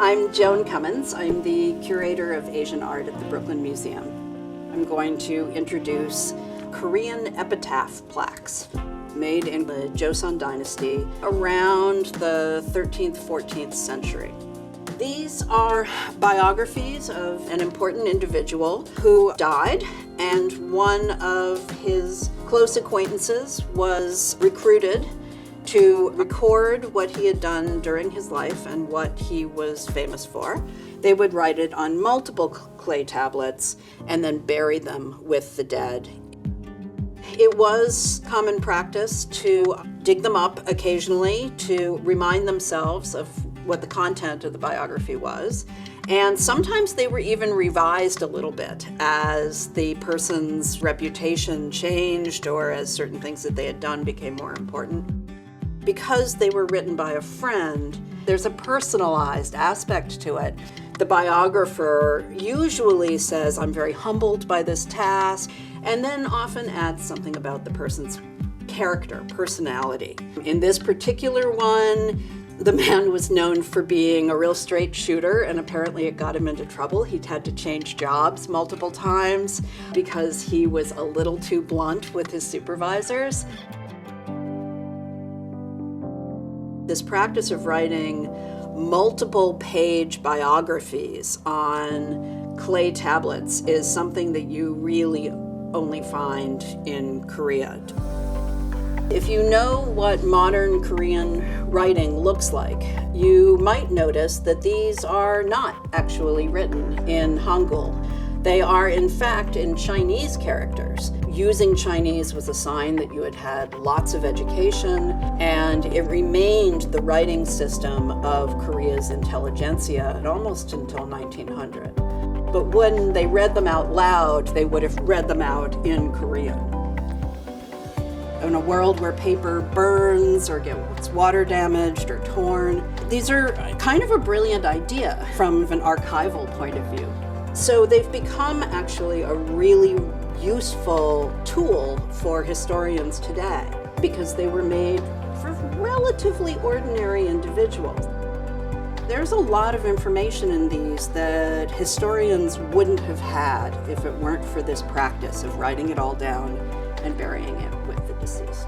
I'm Joan Cummins. I'm the curator of Asian art at the Brooklyn Museum. I'm going to introduce Korean epitaph plaques made in the Joseon dynasty around the 13th, 14th century. These are biographies of an important individual who died, and one of his close acquaintances was recruited to record what he had done during his life and what he was famous for. They would write it on multiple clay tablets and then bury them with the dead. It was common practice to dig them up occasionally to remind themselves of what the content of the biography was. And sometimes they were even revised a little bit as the person's reputation changed or as certain things that they had done became more important. Because they were written by a friend, there's a personalized aspect to it. The biographer usually says, "I'm very humbled by this task," and then often adds something about the person's character, personality. In this particular one, the man was known for being a real straight shooter, and apparently it got him into trouble. He'd had to change jobs multiple times because he was a little too blunt with his supervisors. This practice of writing multiple page biographies on clay tablets is something that you really only find in Korea. If you know what modern Korean writing looks like, you might notice that these are not actually written in Hangul. They are, in fact, in Chinese characters. Using Chinese was a sign that you had had lots of education, and it remained the writing system of Korea's intelligentsia almost until 1900. But when they read them out loud, they would have read them out in Korean. In a world where paper burns or gets water damaged or torn, these are kind of a brilliant idea from an archival point of view. So they've become actually a really useful tool for historians today because they were made for relatively ordinary individuals. There's a lot of information in these that historians wouldn't have had if it weren't for this practice of writing it all down and burying it with the deceased.